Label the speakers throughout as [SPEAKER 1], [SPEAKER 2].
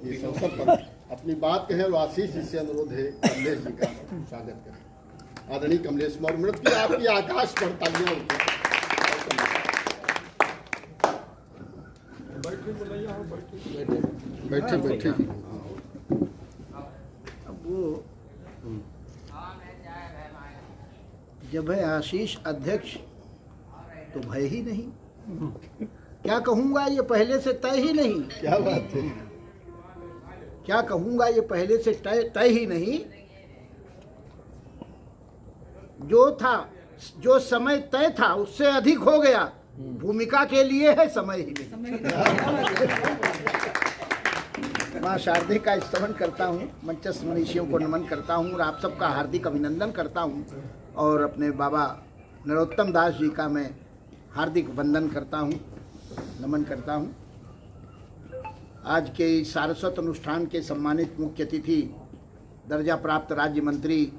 [SPEAKER 1] इस अवसर पर अपनी बात कहें और आशीष जी से अनुरोध है कमलेश जी का स्वागत करें। आदरणीय कमलेश मौर्य, मृत की आपकी आकाश पर तालियां उठे। बैठे बैठे।
[SPEAKER 2] अब वो जब है आशीष अध्यक्ष तो भय ही नहीं, क्या कहूँगा ये पहले से तय ही नहीं।
[SPEAKER 1] क्या बात है।
[SPEAKER 2] क्या कहूँगा ये पहले से तय ही नहीं। जो था, जो समय तय था उससे अधिक हो गया, भूमिका के लिए है समय ही नहीं। माँ शारदे का स्तवन करता हूँ, मंचस्थ मनीषियों को नमन करता हूँ और आप सबका हार्दिक अभिनंदन करता हूँ और अपने बाबा नरोत्तम दास जी का मैं हार्दिक वंदन करता हूँ, नमन करता हूँ। आज के इस सारस्वत अनुष्ठान के सम्मानित मुख्य अतिथि दर्जा प्राप्त राज्य मंत्री,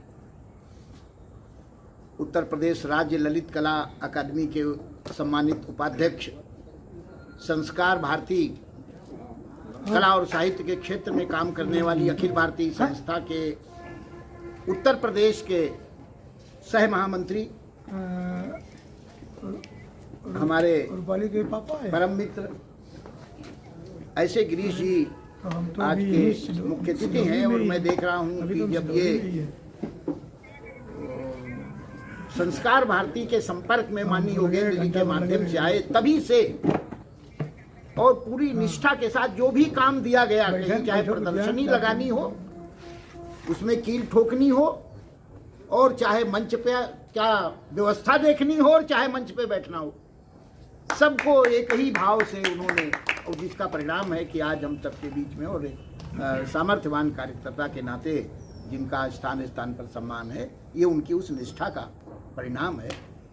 [SPEAKER 2] उत्तर प्रदेश राज्य ललित कला अकादमी के सम्मानित उपाध्यक्ष, संस्कार भारती कला और साहित्य के क्षेत्र में काम करने वाली अखिल भारतीय संस्था के उत्तर प्रदेश के सह महामंत्री, हमारे परम मित्र ऐसे गिरीश जी आज के मुख्य अतिथि हैं। और मैं देख रहा हूँ कि जब ये संस्कार भारती के संपर्क में माननीय योगेंद्र जी के माध्यम से आए, तभी से और पूरी निष्ठा के साथ जो भी काम दिया गया, कहीं चाहे प्रदर्शनी लगानी हो, उसमें कील ठोकनी हो, और चाहे मंच पे क्या व्यवस्था देखनी हो, और चाहे मंच पे बैठना हो, सबको एक ही भाव से उन्होंने, और जिसका परिणाम है कि आज हम सबके बीच में और सामर्थ्यवान कार्यकर्ता के नाते जिनका स्थान स्थान पर सम्मान है, ये उनकी उस निष्ठा का परिणाम है।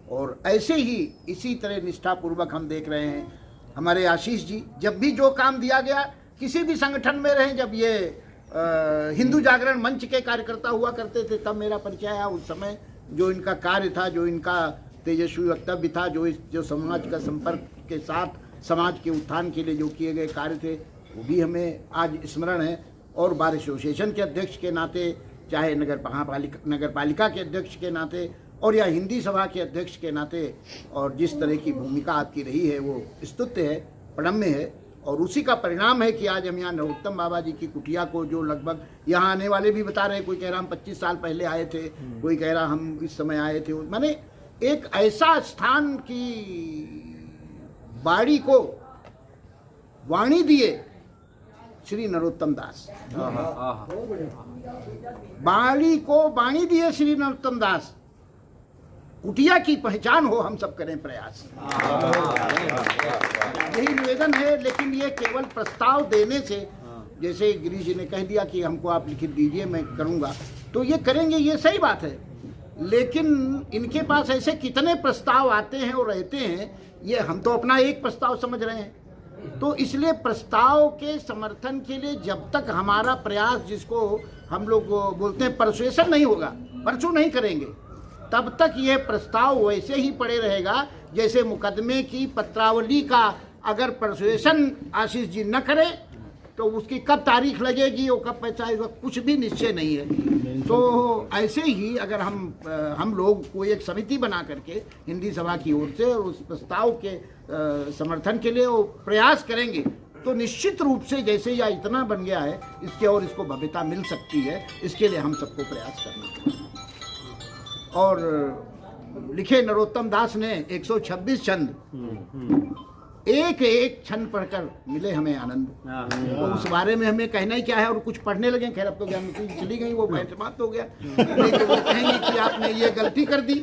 [SPEAKER 2] और ऐसे ही इसी तरह निष्ठापूर्वक हम देख रहे हैं हमारे आशीष जी, जब भी जो काम दिया गया किसी भी संगठन में रहे, जब ये हिंदू जागरण मंच के कार्यकर्ता हुआ करते थे तब मेरा परिचय आया। उस समय जो इनका कार्य था, जो इनका तेजस्वी वक्तव्य था, जो समाज का संपर्क के साथ समाज के उत्थान के लिए जो किए गए कार्य थे, वो भी हमें आज स्मरण है। और बार एसोसिएशन के अध्यक्ष के नाते, चाहे नगर पालिका के अध्यक्ष के नाते, और या हिंदी सभा के अध्यक्ष के नाते, और जिस तरह की भूमिका आपकी रही है वो स्तुत्य है, प्रणम्य है। और उसी का परिणाम है कि आज हम यहाँ नरोत्तम बाबा जी की कुटिया को, जो लगभग यहाँ आने वाले भी बता रहे हैं, कोई कह रहा हम 25 साल पहले आए थे, कोई कह रहा हम इस समय आए थे, मैंने एक ऐसा स्थान की बाड़ी को वाणी दिए श्री नरोत्तम दास, बाड़ी को वाणी दिए श्री नरोत्तम दास। कुटिया की पहचान हो, हम सब करें प्रयास, यही निवेदन है। लेकिन ये केवल प्रस्ताव देने से, जैसे गिरीश जी ने कह दिया कि हमको आप लिखित दीजिए, मैं करूँगा, तो ये करेंगे, ये सही बात है। लेकिन इनके पास ऐसे कितने प्रस्ताव आते हैं और रहते हैं, ये हम तो अपना एक प्रस्ताव समझ रहे हैं। तो इसलिए प्रस्ताव के समर्थन के लिए जब तक हमारा प्रयास, जिसको हम लोग बोलते हैं परसुएशन, नहीं होगा, परसू नहीं करेंगे, तब तक ये प्रस्ताव वैसे ही पड़े रहेगा। जैसे मुकदमे की पत्रावली का अगर परसुएशन आशीष जी न करे तो उसकी कब तारीख लगेगी और कब पैसा आएगा, कुछ भी निश्चय नहीं है। तो ऐसे ही अगर हम लोग कोई एक समिति बना करके हिंदी सभा की ओर से और उस प्रस्ताव के समर्थन के लिए वो प्रयास करेंगे, तो निश्चित रूप से जैसे यह इतना बन गया है, इसके और इसको भव्यता मिल सकती है। इसके लिए हम सबको प्रयास करना चाहिए। और लिखे नरोत्तम दास ने 126 छंद, एक एक छंद पढ़कर मिले हमें आनंद। तो उस बारे में हमें कहना ही क्या है, और कुछ पढ़ने लगे। खैर अब तो ज्ञान चली गई, वो बात हो गया। नहीं तो वो कहेंगे कि आपने ये गलती कर दी,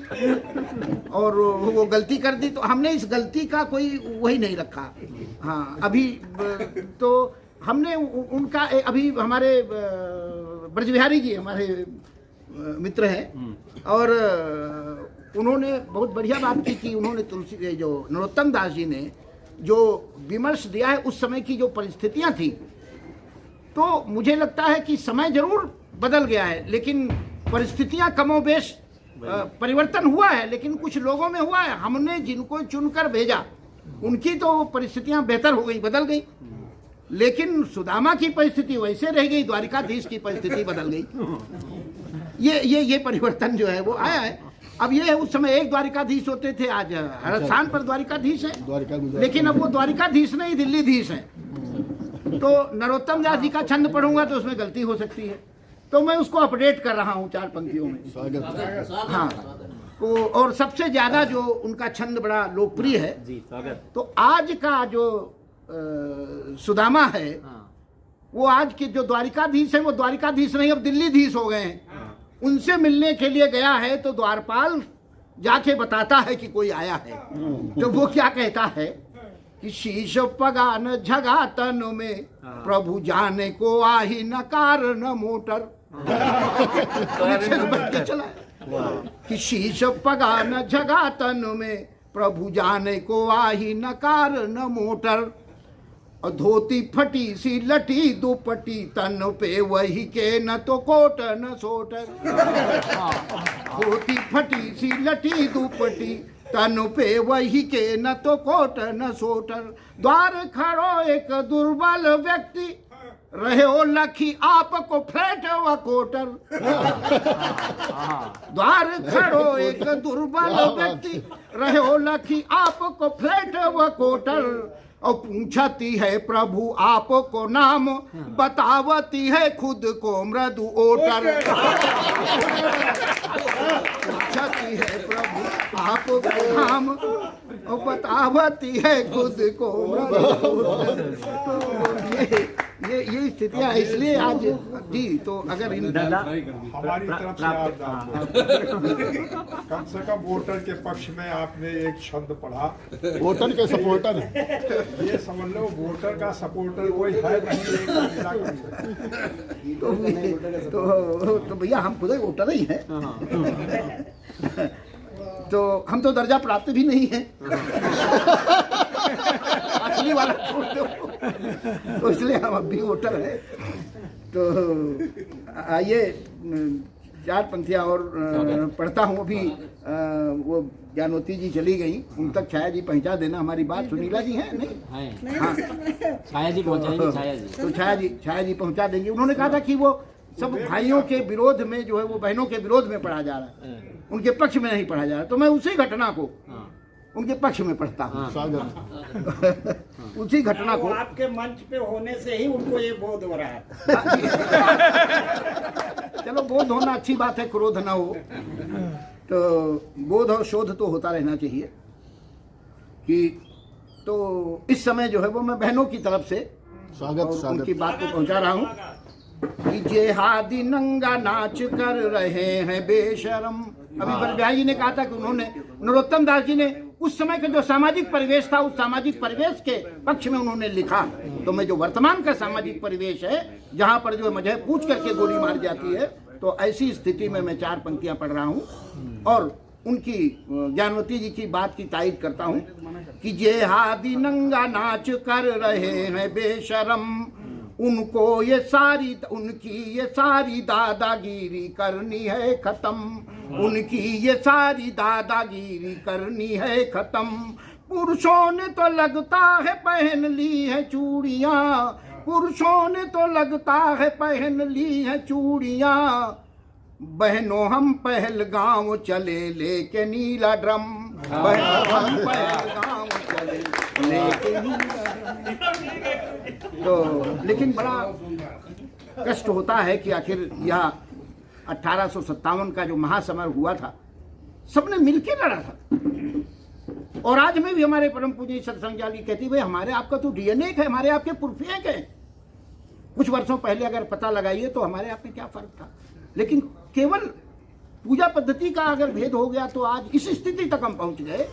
[SPEAKER 2] और वो गलती कर दी, तो हमने इस गलती का कोई वही नहीं रखा। हाँ, अभी तो हमने उनका, अभी हमारे ब्रजबिहारी जी हमारे मित्र हैं, और उन्होंने बहुत बढ़िया बात की कि उन्होंने तुलसी, जो नरोत्तम दास जी ने जो विमर्श दिया है, उस समय की जो परिस्थितियां थी, तो मुझे लगता है कि समय जरूर बदल गया है, लेकिन परिस्थितियां कमोबेश परिवर्तन हुआ है, लेकिन कुछ लोगों में हुआ है। हमने जिनको चुनकर भेजा, उनकी तो परिस्थितियां बेहतर हो गई, बदल गई। लेकिन सुदामा की परिस्थिति वैसे रह गई, द्वारिकाधीश की परिस्थिति बदल गई। ये परिवर्तन जो है वो आया है। अब ये उस समय एक द्वारिकाधीश होते थे, आज हर स्थान पर द्वारिकाधीश है, लेकिन अब वो द्वारिकाधीश नहीं दिल्लीधीश है। तो नरोत्तम दास जी का छंद पढ़ूंगा तो उसमें गलती हो सकती है, तो मैं उसको अपडेट कर रहा हूँ 4 पंक्तियों में। हाँ, तो और सबसे ज्यादा जो उनका छंद बड़ा लोकप्रिय है जी, तो आज का जो सुदामा है, वो आज के जो द्वारिकाधीश है वो द्वारिकाधीश नहीं, अब दिल्लीधीश हो गए हैं। उनसे मिलने के लिए गया है तो द्वारपाल जाके बताता है कि कोई आया है। तो वो क्या कहता है कि शीश पगान झगा तन में, प्रभु जाने को आही न कार न मोटर। चला कि शीश पगान झगा तन में, प्रभु जाने को आही न कार न मोटर। और धोती फटी सी लटी दुपट्टी, तन पे वही के न तो कोट न सोटर। धोती फटी सी लटी दुपट्टी, तन पे वही के न तो कोट न सोटर। द्वार खड़ो एक दुर्बल व्यक्ति, रहे ओ लखी आपको फ्लैट व कोटर। द्वार खड़ो एक दुर्बल व्यक्ति, रहे ओ लखी आपको फ्लैट व कोटर। और पूछती है प्रभु आपको नाम, बतावती है खुद को मृदु ओटर। पूछती है प्रभु आपको नाम, और बतावती है खुद को मृदु ओटर। ये स्थितियाँ इसलिए आज जी। तो अगर इन
[SPEAKER 3] हमारी तरफ से आप कम से कम वोटर के पक्ष में आपने एक शब्द पढ़ा,
[SPEAKER 1] वोटर के सपोर्टर है,
[SPEAKER 3] ये समझ लो वोटर का सपोर्टर कोई है नहीं।
[SPEAKER 2] तो भैया हम खुद वोटर ही हैं। तो हम तो दर्जा प्राप्त भी नहीं है असली वाला छोड़ दो, तो इसलिए हम अब भी वोटर है। तो आइए 4 पंक्तियाँ और पढ़ता हूँ। अभी वो ज्ञानवती जी चली गई, उन तक छाया जी पहुँचा देना हमारी बात। सुनीला जी हैं नहीं? हाँ,
[SPEAKER 4] छाया जी पहुँचाएंगे। छाया जी
[SPEAKER 2] तो छाया जी पहुँचा देंगे। उन्होंने कहा था कि वो सब भाइयों के विरोध में जो है वो बहनों के विरोध में पढ़ा जा रहा है, उनके पक्ष में नहीं पढ़ा जा रहा। तो मैं उसी घटना को उनके पक्ष में पढ़ता हूँ। उसी घटना को
[SPEAKER 5] आपके मंच पे होने से ही उनको ये बोध हो रहा है।
[SPEAKER 2] चलो बोध होना अच्छी बात है, क्रोध ना हो। तो बोध और शोध तो होता रहना चाहिए। कि तो इस समय जो है वो मैं बहनों की तरफ से स्वागत उनकी बात को पहुंचा रहा हूँ कि जेहादी नंगा नाच कर रहे हैं बेशरम। अभी बरब्याही जी ने कहा था कि उन्होंने, नरोत्तम दास जी ने उस समय का जो सामाजिक परिवेश था, उस सामाजिक परिवेश के पक्ष में उन्होंने लिखा। तो मैं जो वर्तमान का सामाजिक परिवेश है, जहाँ पर जो मजहब पूछ करके गोली मार जाती है, तो ऐसी स्थिति में मैं 4 पंक्तियां पढ़ रहा हूँ और उनकी ज्ञानवती जी की बात की तायीद करता हूँ कि जेहादी नंगा नाच कर रहे हैं बेशरम, उनको उनकी ये सारी दादागिरी करनी है खत्म। उनकी ये सारी दादागिरी करनी है खत्म। पुरुषों ने तो लगता है पहन ली है चूड़ियाँ, पुरुषों ने तो लगता है पहन ली है चूड़ियाँ। बहनों हम पहलगांव चले लेके नीला ड्रम, बहनों हम पहलगांव चले लेके नीला ड्रम। तो लेकिन बड़ा कष्ट होता है कि आखिर यह 1857 का जो महासमर हुआ था, सबने मिलके लड़ा था। और आज में भी हमारे परम पूज्य सत्संग जाली कहती भाई हमारे आपका तो डीएनए है, हमारे आपके पुरफिया के। कुछ वर्षों पहले अगर पता लगाइए तो हमारे आप में क्या फर्क था, लेकिन केवल पूजा पद्धति का अगर भेद हो गया तो आज इस स्थिति तक हम पहुंच गए।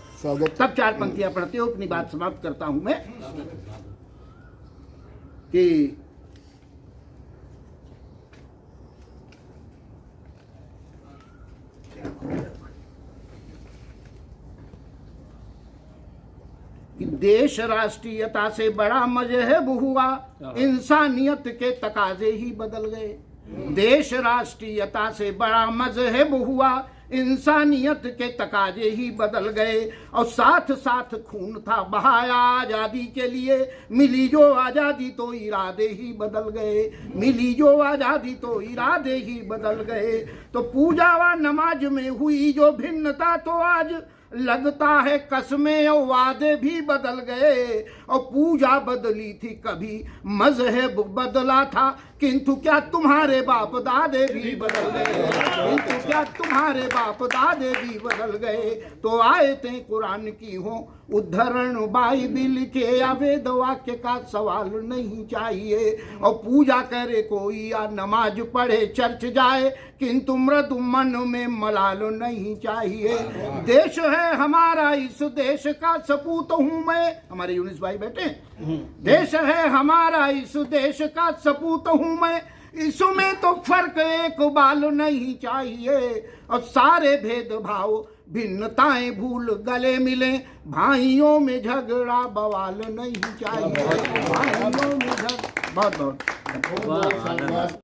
[SPEAKER 2] तब 4 पंक्तियां पढ़ते हो, अपनी बात समाप्त करता हूं मैं कि देश राष्ट्रीयता से बड़ा मजहब हुआ, इंसानियत के तकाजे ही बदल गए। देश राष्ट्रीयता से बड़ा मजहब हुआ, इंसानियत के तकाजे ही बदल गए और साथ साथ खून था बहाया आजादी के लिए। मिली जो आजादी तो इरादे ही बदल गए, मिली जो आजादी तो इरादे ही बदल गए। तो पूजा व नमाज में हुई जो भिन्नता तो आज लगता है कसमें और वादे भी बदल गए। और पूजा बदली थी कभी मजहब बदला था, किंतु क्या तुम्हारे बाप दादे भी बदल गए, किंतु क्या तुम्हारे बाप दादे भी बदल गए। तो आयतें कुरान की हो उद्धरण बाइबिल के या वेद वाक्य का सवाल नहीं चाहिए। और पूजा करे कोई या नमाज पढ़े चर्च जाए, किंतु मृदु मन में मलाल नहीं चाहिए। देश है हमारा, इस देश का सपूत हूँ मैं। हमारे यूनिस भाई बैठे। देश है हमारा, इस देश का सपूत हूँ मैं, इसमें तो फर्क एक बाल नहीं चाहिए। और सारे भेदभाव भिन्नताएं भूल गले मिले, भाइयों में झगड़ा बवाल नहीं चाहिए, भाइयों में बहुत बहुत